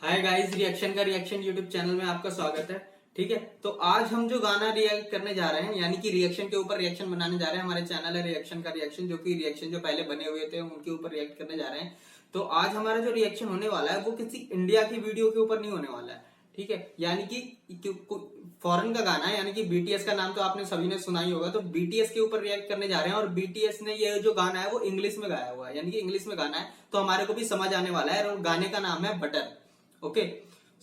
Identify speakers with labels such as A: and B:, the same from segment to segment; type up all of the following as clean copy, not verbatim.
A: Hi guys, reaction का reaction YouTube channel में आपका स्वागत है। ठीक है, तो आज हम जो गाना रिएक्ट करने जा रहे हैं, यानी कि रिएक्शन के ऊपर रिएक्शन बनाने जा रहे हैं। हमारे चैनल है रिएक्शन का रिएक्शन, जो कि रिएक्शन जो पहले बने हुए थे उनके ऊपर रिएक्ट करने जा रहे हैं। तो आज हमारा जो रिएक्शन होने वाला है वो किसी इंडिया की वीडियो के ऊपर नहीं होने वाला है। ठीक है, यानी कि फॉरेन का गाना है, यानी कि बीटीएस का नाम तो आपने सभी ने सुना ही होगा। तो बीटीएस के ऊपर रिएक्ट करने जा रहे हैं और बीटीएस ने ये जो गाना है वो इंग्लिश में गाया हुआ है, यानी कि इंग्लिश में गाना है, तो हमारे को भी समझ आने वाला है। और गाने का नाम है बटर। ओके,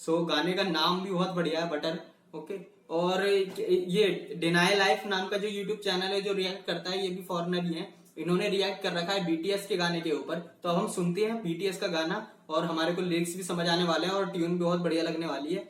A: सो गाने का नाम भी बहुत बढ़िया है, बटर। ओके, और ये डिनाई लाइफ नाम का जो यूट्यूब चैनल है जो रिएक्ट करता है, ये भी फॉरेनर ही है। इन्होंने रिएक्ट कर रखा है बीटीएस के गाने के ऊपर। तो अब हम सुनते हैं बीटीएस का गाना और हमारे को लिरिक्स भी समझ आने वाले हैं और ट्यून भी बहुत बढ़िया लगने वाली है।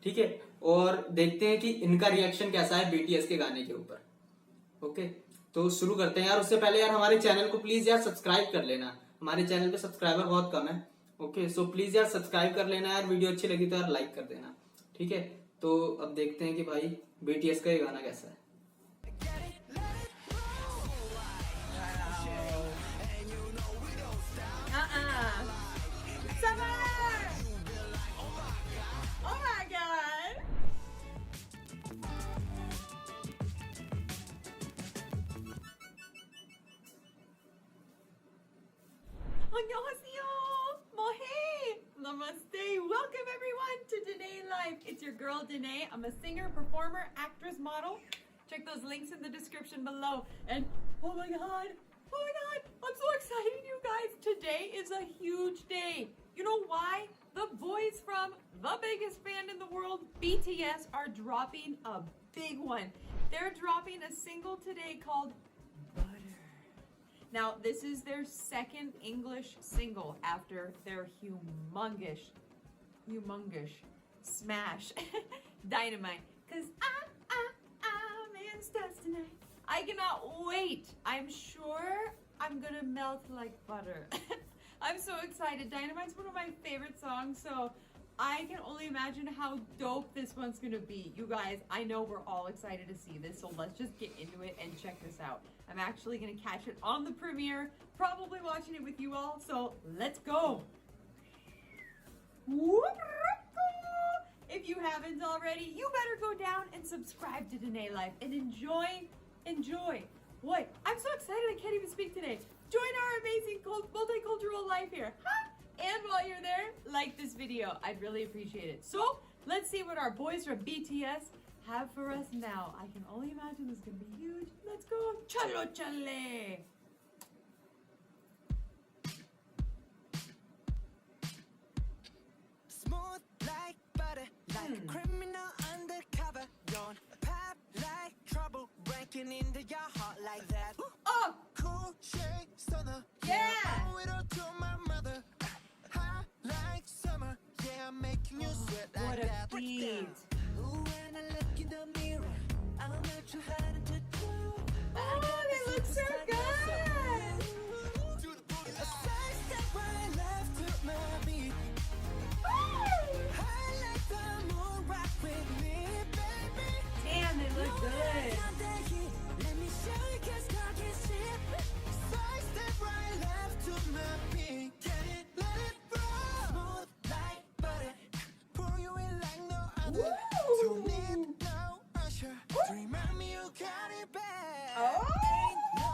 A: ठीक है, और देखते हैं कि इनका रिएक्शन कैसा है बीटीएस के गाने के ऊपर। ओके, तो शुरू करते हैं यार। उससे पहले यार हमारे चैनल को प्लीज यार सब्सक्राइब कर लेना। हमारे चैनल पे सब्सक्राइबर बहुत कम है। ओके, सो प्लीज यार सब्सक्राइब कर लेना यार। वीडियो अच्छी लगी तो यार लाइक कर देना। ठीक है, तो अब देखते हैं कि भाई बीटीएस का ये गाना कैसा है।
B: Summer! Oh my god! 안녕하세요! Mohe! Namaste! Welcome everyone to Danae Life. It's your girl Danae. I'm a singer, performer, actress, model. Check those links in the description below. And oh my god! Oh my god! I'm so excited, you guys! Today is a huge day. You know why? The boys from the biggest band in the world, BTS, are dropping a big one. They're dropping a single today called Butter. Now, this is their second English single after their humongous smash, Dynamite. Cause I'm in stars tonight. I cannot wait. I'm sure I'm gonna melt like butter. I'm so excited. Dynamite's one of my favorite songs, so I can only imagine how dope this one's gonna be. You guys, I know we're all excited to see this, so let's just get into it and check this out. I'm actually gonna catch it on the premiere, probably watching it with you all, so let's go. If you haven't already, you better go down and subscribe to Danae Life and enjoy. What? I'm so excited I can't even speak today. Join our amazing multicultural life here. Huh? And while you're there, like this video. I'd really appreciate it. So, let's see what our boys from BTS have for us now. I can only imagine this is going to be huge. Let's go. Chalo chale!
C: Smooth like butter, like a criminal undercover. Don't pop like trouble, breaking into your heart like that.
B: Oh!
C: Cool shade stunner,
B: Yeah!
C: I owe it all to my mother. Hot like summer, yeah, I'm making you sweat like
B: What a
C: that.
B: beat!
C: Ooh, when I look in the mirror, I'm not too hard to do.
B: Oh, they look so good!
C: A side step right left to my beat. I like the moon rock with me, baby.
B: Damn, they look good.
C: Let me show you 'cause God can shit. Side step right left to my beat. Get it, let it roll. Smooth like butter. Pour you in like no other. Don't need no pressure. To remind me you got it bad. Ain't no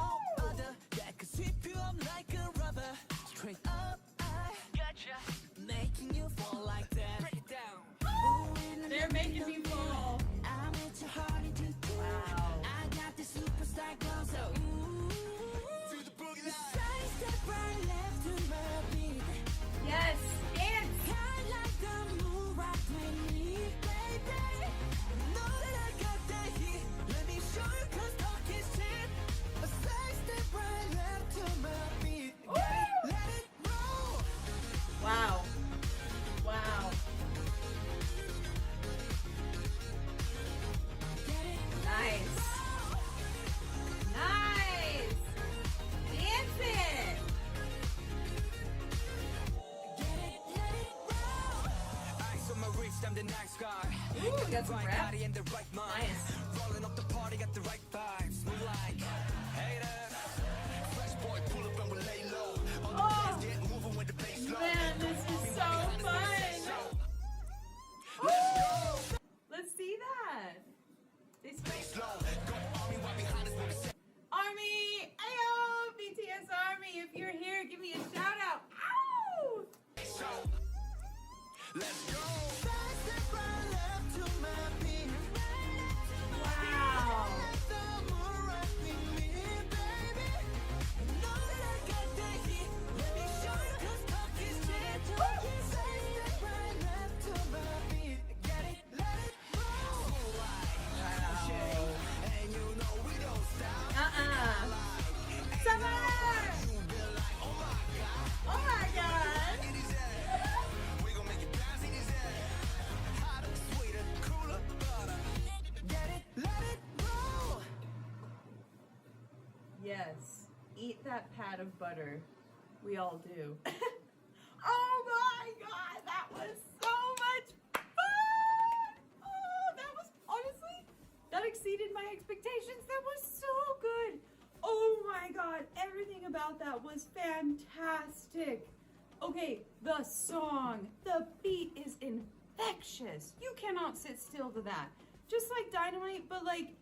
C: other that could sweep you up like a rubber. Straight up, I gotcha. Making you fall like that. Break it down.
B: They're making me fall.
C: I'm at your heart into two.
B: Wow.
C: I got the superstar glow, so ooh. Do the boogie line. Side step right left to my beat.
B: Yes, dance.
C: I like the moon rock with me, baby. Know that I got that heat. Let me show you 'cause talk is cheap. A side step right left to my beat. Let it roll.
B: Wow. Wow. Nice. Nice. Dance it.
C: Ice on my wrist, I'm the nice guy.
B: Ooh, got some
C: Right
B: rap.
C: body and the right mind.
B: Nice.
C: Rolling up the party, got the right vibes. Move like haters. Fresh boy, pull up and we lay low. On the
B: Oh.
C: dance, get moving with the bass low.
B: Man, this is so fun.
C: Let's go. Side step right, left to my beat.
B: Wow.
C: The moon right with me, baby. Know that I got that heat. Let me show you 'cause talk is cheap. Side step right, left to my beat. Get it, let it roll. And you know we don't stop.
B: Summer! Oh my god!
C: We gon' make it bounce in his head. Hotter, sweeter, cooler, butter. Get it, let it roll.
B: Yes, eat that pat of butter. We all do. Oh my god, that was so much fun! Oh, that was honestly, that exceeded my expectations. That was so good. Oh my god, everything about that was fantastic. Okay, the song, the beat is infectious. You cannot sit still to that. Just like Dynamite, but like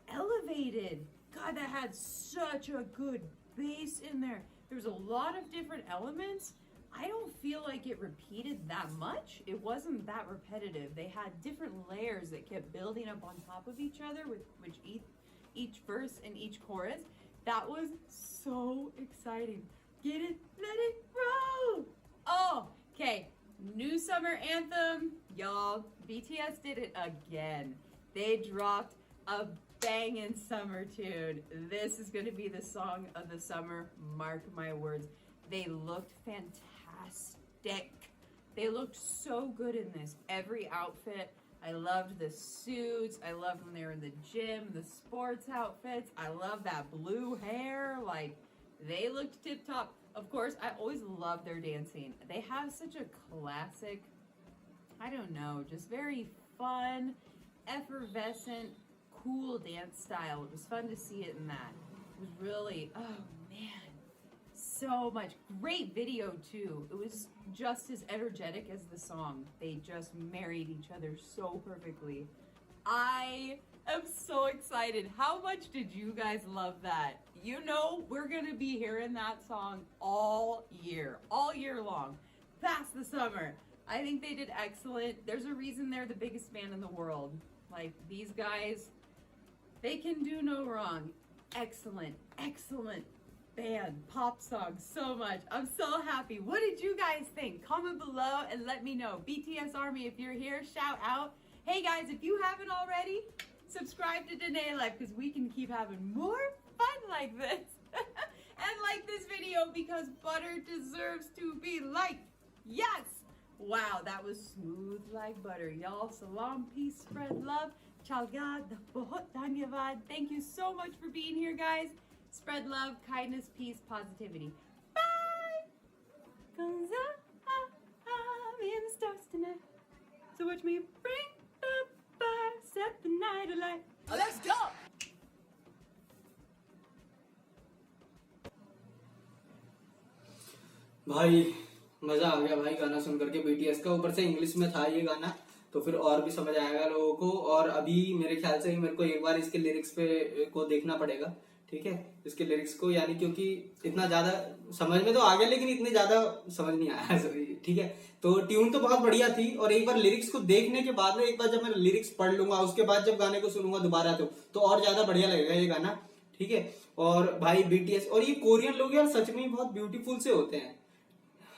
B: elevated. God, that had such a good bass in there. There was a lot of different elements. I don't feel like it repeated that much. It wasn't that repetitive. They had different layers that kept building up on top of each other, with which each verse and each chorus. That was so exciting. Get it, let it roll. Oh, okay. New summer anthem, y'all. BTS did it again. They dropped a bangin' summer tune. This is gonna be the song of the summer. Mark my words. They looked fantastic. They looked so good in this. Every outfit. I loved the suits. I loved when they were in the gym, the sports outfits. I love that blue hair. Like, they looked tip top. Of course, I always love their dancing. They have such a classic, I don't know, just very fun, effervescent, cool dance style. It was fun to see it in that. It was really, oh man, so much. Great video too. It was just as energetic as the song. They just married each other so perfectly. I am so excited. How much did you guys love that? You know, we're gonna be hearing that song all year long, past the summer. I think they did excellent. There's a reason they're the biggest band in the world. Like, these guys, they can do no wrong. Excellent, excellent band, pop song, so much. I'm so happy. What did you guys think? Comment below and let me know. BTS Army, if you're here, shout out. Hey guys, if you haven't already, subscribe to Danae Life, because we can keep having more fun like this. And like this video, because butter deserves to be liked. Yes! Wow, that was smooth like butter. Y'all, salam, peace, spread love. Chalgad, bahut dhanyavad. Thank you so much for being here, guys. Spread love, kindness, peace, positivity. Bye! 'Cause I'm in the stars tonight. So watch me bring the fire, set the night alight. Let's go!
A: भाई मजा आ गया भाई गाना सुन करके BTS का। ऊपर से English में था ये गाना, तो फिर और भी समझ आएगा लोगों को। और अभी मेरे ख्याल से मेरे को एक बार इसके लिरिक्स पे को देखना पड़ेगा, ठीक है, इसके लिरिक्स को, यानी क्योंकि इतना ज्यादा समझ में तो आ गया लेकिन इतने ज्यादा समझ नहीं आया, ठीक है। तो ट्यून तो बहुत बढ़िया थी, और एक बार लिरिक्स को देखने के बाद में, एक बार जब मैं लिरिक्स पढ़ लूंगा उसके बाद जब गाने को सुनूंगा दोबारा तो और ज्यादा बढ़िया लगेगा ये गाना, ठीक है। और भाई बीटीएस और ये कोरियन लोग यार सच में बहुत ब्यूटीफुल से होते हैं,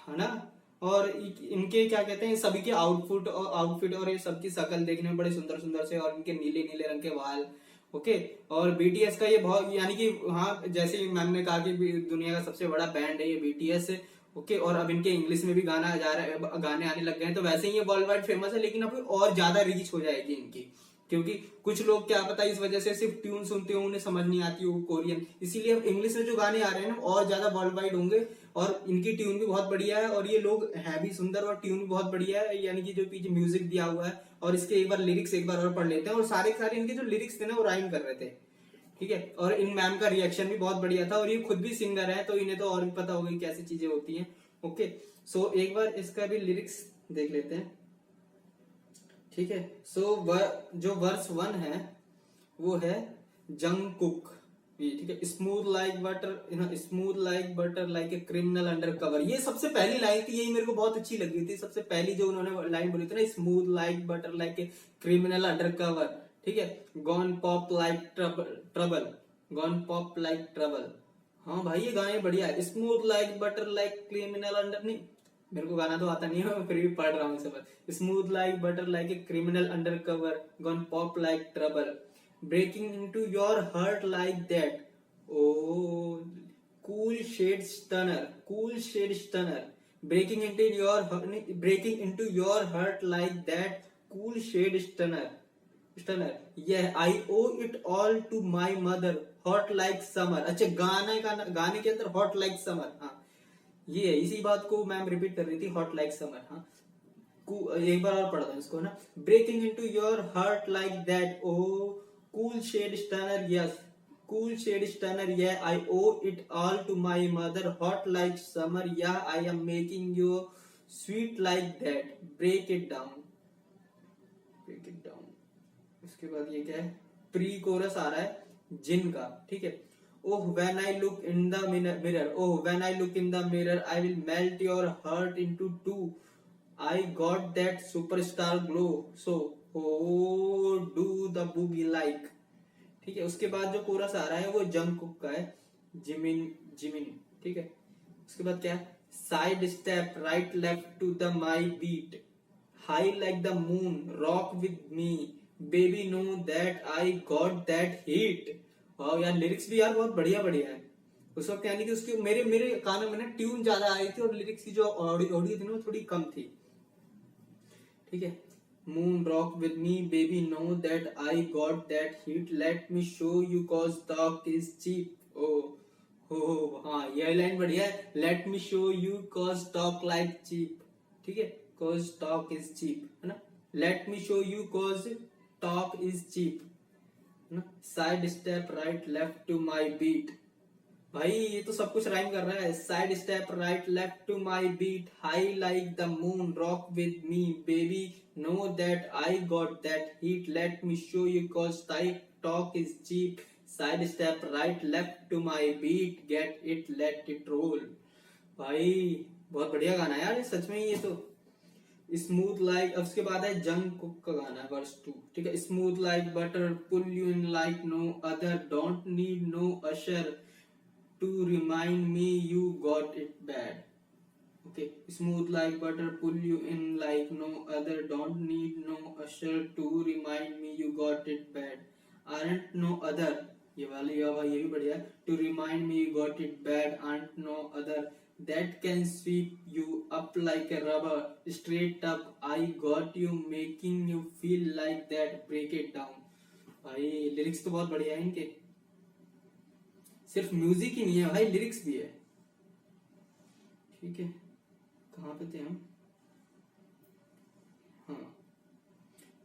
A: है ना। और इनके क्या कहते हैं, सभी के आउटफिट और ये सबकी शक्ल देखने में बड़े सुंदर सुंदर से, और इनके नीले नीले रंग के बाल, ओके। और बीटीएस का ये बहुत, यानी कि हाँ, जैसे मैम ने कहा कि दुनिया का सबसे बड़ा बैंड है ये बीटीएस, ओके। और अब इनके इंग्लिश में भी गाने आने लग गए हैं, तो वैसे ही ये वर्ल्ड वाइड फेमस है, लेकिन अब और ज्यादा रीच हो जाएगी इनकी, क्योंकि कुछ लोग क्या पता इस वजह से सिर्फ ट्यून सुनते हो, उन्हें समझ नहीं आती वो कोरियन, इसीलिए अब इंग्लिश में जो गाने आ रहे हैं ना और ज्यादा वर्ल्ड वाइड होंगे। और इनकी ट्यून भी बहुत बढ़िया है, और ये लोग है भी सुंदर, और ट्यून भी बहुत बढ़िया है, यानी कि जो पीछे म्यूजिक दिया हुआ है। और इसके एक बार लिरिक्स एक बार और पढ़ लेते हैं, और सारे इनके जो लिरिक्स थे ना वो राइम कर रहे थे, ठीक है। और इन मैम का रिएक्शन भी बहुत बढ़िया था, और ये खुद भी सिंगर है, तो इन्हें तो और भी पता होगी कैसी चीजें होती हैं, ओके। सो एक बार इसका भी लिरिक्स देख लेते हैं, ठीक है। सो जो वर्स 1 है वो है जंगकुक, ये ठीक है, smooth like butter, smooth like butter like a criminal under cover. ये सबसे पहली लाइन थी, यही मेरे को बहुत अच्छी लगी थी, सबसे पहली जो उन्होंने लाइन बोली थी ना, smooth like butter like a criminal under cover. ठीक है, gone pop like trouble, gone pop like trouble. हाँ भाई ये गाने बढ़िया है। Smooth like butter like criminal under, नहीं मेरे को गाना तो आता नहीं है, मैं फिर भी पढ़ रहा हूँ सब। Smooth like butter like a criminal under cover, gone pop like trouble, breaking into your heart like that, oh cool shade stunner, cool shade stunner, breaking into your heart like that, cool shade stunner, yeah I owe it all to my mother, hot like summer। अच्छा गाने के अंदर hot like summer, हाँ ये है, इसी बात को मैम रिपीट कर रही थी, hot like summer। हाँ एक बार और पढ़ता हूँ इसको ना, breaking into your heart like that, oh cool shade stunner, yes cool shade stunner, yeah I owe it all to my mother, hot like summer, yeah I am making you sweet like that, break it down, break it down। उसके बाद ये क्या है, pre coarse आ रहा है जिन का, ठीक है। Oh when I look in the mirror, oh when I look in the mirror I will melt your heart into two, I got that superstar glow, so oh do the boogie like। ठीक है, उसके बाद जो coarse आ रहा है वो Jungkook का है, जिमिन जिमिन। ठीक है, उसके बाद क्या है, side step right left to the my beat, high like the moon rock with me, baby know that I got that heat. वाह यार, लिरिक्स भी यार बहुत बढ़िया बढ़िया है। उस वक्त यानी कि उसकी मेरे कानों में ना ट्यून ज्यादा आई थी और लिरिक्स की जो ऑडियो थी ना वो थोड़ी कम थी। ठीक है, moon rock with me baby know that I got that heat, let me show you cause talk is cheap, oh हाँ ये लाइन बढ़िया है, let me show you cause talk like cheap। ठीक है, cause talk is cheap है ना, let me show you cause talk is cheap है ना, side step right left to my beat। भाई ये तो सब कुछ राइम कर रहा है, side step right left to my beat, high like the moon rock with me, baby know that I got that heat, let me show you cause talk is cheap, side step right left to my beat, get it let it role. भाई बहुत बढ़िया गाना है यार ये, सच में ये तो स्मूथ लाइक। अब उसके बाद है जंगकुक का गाना है वर्स 2। ठीक है, smooth like butter pull you in like no other, don't need no Ashar to remind me you got it bad, okay, smooth like butter pull you in like no other, don't need no usher to remind me you got it bad, aren't no other, ये वाली ये भी बढ़िया है, to remind me you got it bad, aren't no other that can sweep you up like a rubber, straight up I got you making you feel like that, break it down। भाई lyrics तो बहुत बढ़िया है इनके, सिर्फ music ही नहीं है भाई, लिरिक्स भी है। ठीक है, कहाँ पे थे हम, हाँ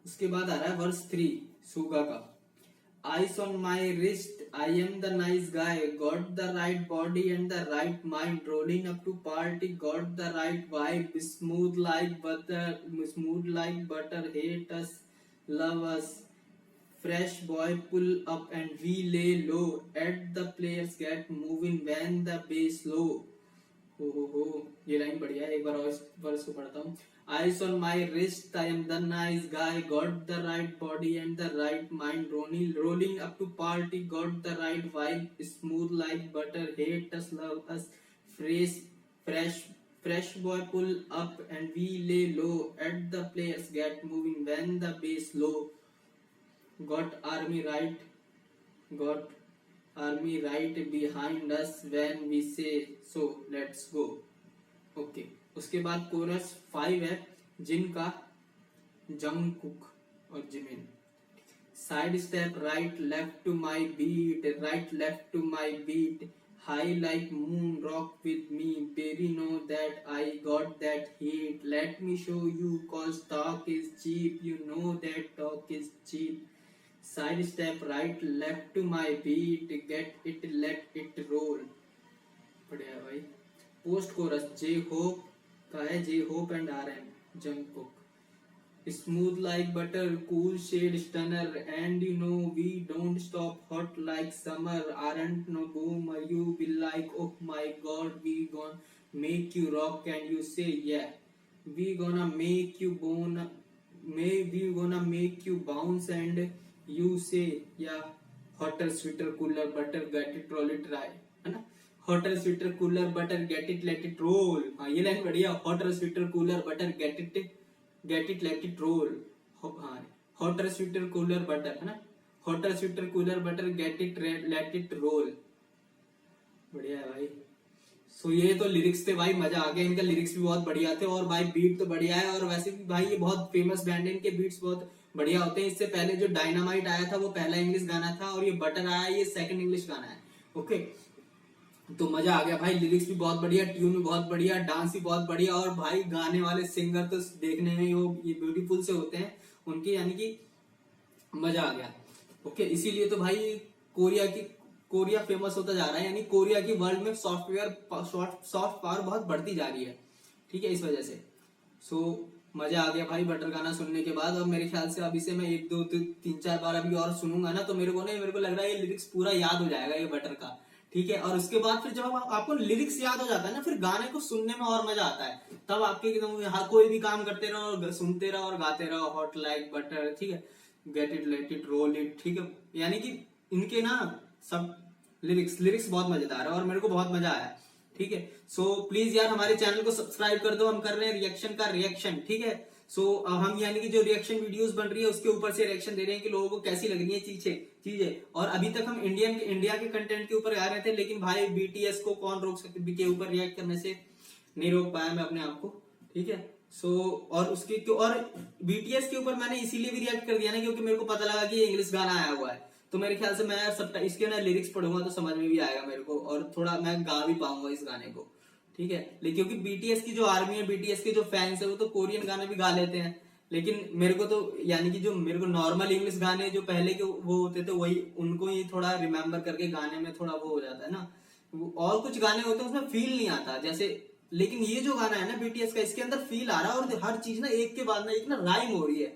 A: उसके बाद आ रहा है वर्स 3 सुगा का, ice on my wrist I am the nice guy, got the right body and the right mind, rolling up to party got the right vibe, smooth like butter hate us love us, fresh boy pull up and we lay low, at the players get moving when the bass low। हो ये line बढ़िया है, एक बार और verse को पढ़ता हूँ। Eyes on my wrist, I am the nice guy, got the right body and the right mind, rolling up to party, got the right vibe, smooth like butter, hate us, love us, fresh boy pull up and we lay low, at the players get moving when the bass low, got army right behind us when we say so let's go। Okay, उसके बाद coarse 5 है जिनका Jungkook और Jimin, side step right left to my beat, right left to my beat, high like moon rock with me, baby know that I got that heat, let me show you cause talk is cheap, you know that talk is cheap, side step right left to my beat, get it let it role. बढ़िया भाई। Post coarse J Hope का है, J Hope and R M Jungkook, Smooth like butter, cool shade stunner, and you know we don't stop. Hot like summer, aren't no boomer. You will like, oh my god, we gonna make you rock, and you say yeah. We gonna make you bone, we gonna make you bounce, and you say yeah. Hotter, sweeter, cooler, butter, get it, roll it, try, है ना? Hotter, sweeter, cooler, butter, get it, let it roll. हाँ ये line बढ़िया. Hotter, sweeter, cooler, butter, get it, let it roll. हाँ hotter, sweeter, cooler, butter, है ना? Hotter, sweeter, cooler, butter, get it, let it roll. बढ़िया है भाई. सो ये तो लिरिक्स थे भाई, मजा आ गया. इनका लिरिक्स भी बहुत बढ़िया थे और भाई बीट तो बढ़िया है. और वैसे भी भाई ये बहुत फेमस बैंड है, इनके बीट्स बहुत बढ़िया होते हैं. इससे पहले जो डायनामाइट आया था वो पहला इंग्लिश गाना था और ये बटर आया ये सेकंड इंग्लिश गाना है. ओके तो मजा आ गया भाई. लिरिक्स भी बहुत बढ़िया, ट्यून भी बहुत बढ़िया, डांस भी बहुत बढ़िया. और भाई गाने वाले सिंगर तो देखने में वो ये ब्यूटीफुल से होते हैं उनके, यानी कि मजा आ गया. ओके इसीलिए तो भाई कोरिया फेमस होता जा रहा है, यानी कोरिया की वर्ल्ड में सॉफ्ट पावर बहुत बढ़ती जा रही है. ठीक है इस वजह से. सो मजा आ गया भाई बटर गाना सुनने के बाद. और मेरे ख्याल से अभी से मैं 1 2 3 4 बार अभी और सुनूंगा ना तो मेरे को लग रहा है ये लिरिक्स पूरा याद हो जाएगा ये बटर का. ठीक है और उसके बाद फिर जब आपको लिरिक्स याद हो जाता है ना फिर गाने को सुनने में और मजा आता है. तब आपके एकदम कोई भी काम करते रहो और सुनते रहो और गाते रहो. हॉट लाइक बटर, ठीक है, get it, let it, role it. ठीक है यानी कि इनके ना सब लिरिक्स बहुत मजेदार है और मेरे को बहुत मजा आया. ठीक है सो प्लीज यार हमारे चैनल को सब्सक्राइब कर दो. हम कर रहे हैं रिएक्शन का रिएक्शन. ठीक है सो हम यानी कि जो रिएक्शन वीडियोस बन रही है उसके ऊपर से रिएक्शन दे रहे हैं कि लोगों को कैसी लग रही है चीजें. और अभी तक हम इंडिया के कंटेंट के ऊपर आ रहे थे, लेकिन भाई बीटीएस को कौन रोक सकते, के ऊपर रिएक्ट करने से नहीं रोक पाया मैं अपने आप को. ठीक है सो और बीटीएस के ऊपर मैंने इसीलिए भी रिएक्ट कर दिया ना क्योंकि मेरे को पता लगा कि ये इंग्लिश गाना आया हुआ है. तो मेरे ख्याल से मैं सब इसके ना लिरिक्स पढ़ूंगा तो समझ में भी आएगा मेरे को और थोड़ा मैं गा भी पाऊंगा इस गाने को. ठीक है लेकिन क्योंकि बीटीएस की जो आर्मी है, बीटीएस के जो फैंस है वो तो कोरियन गाने भी गा लेते हैं, लेकिन मेरे को तो यानी कि जो मेरे को नॉर्मल इंग्लिश गाने जो पहले के वो होते थे वही उनको ही थोड़ा रिमेम्बर करके गाने में थोड़ा वो हो जाता है ना. और कुछ गाने होते हैं उसमें फील नहीं आता जैसे, लेकिन ये जो गाना है ना बीटीएस का इसके अंदर फील आ रहा है और हर चीज ना एक के बाद ना एक ना राइम हो रही है.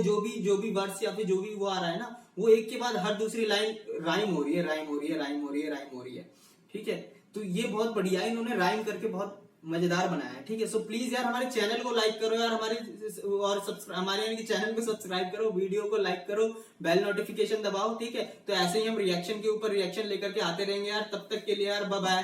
A: जो भी वर्ड्स या फिर जो भी वो आ रहा है ना वो एक के बाद हर दूसरी लाइन राइम हो रही है. ठीक है तो ये बहुत बढ़िया है, इन्होंने राइम करके बहुत मजेदार बनाया है. ठीक है सो प्लीज यार हमारे चैनल को लाइक करो यार, हमारे यानी कि चैनल को सब्सक्राइब करो, वीडियो को लाइक करो, बेल नोटिफिकेशन दबाओ. ठीक है तो ऐसे ही हम रिएक्शन के ऊपर रिएक्शन लेकर के आते रहेंगे यार. तब तक के लिए यार बाय बाय.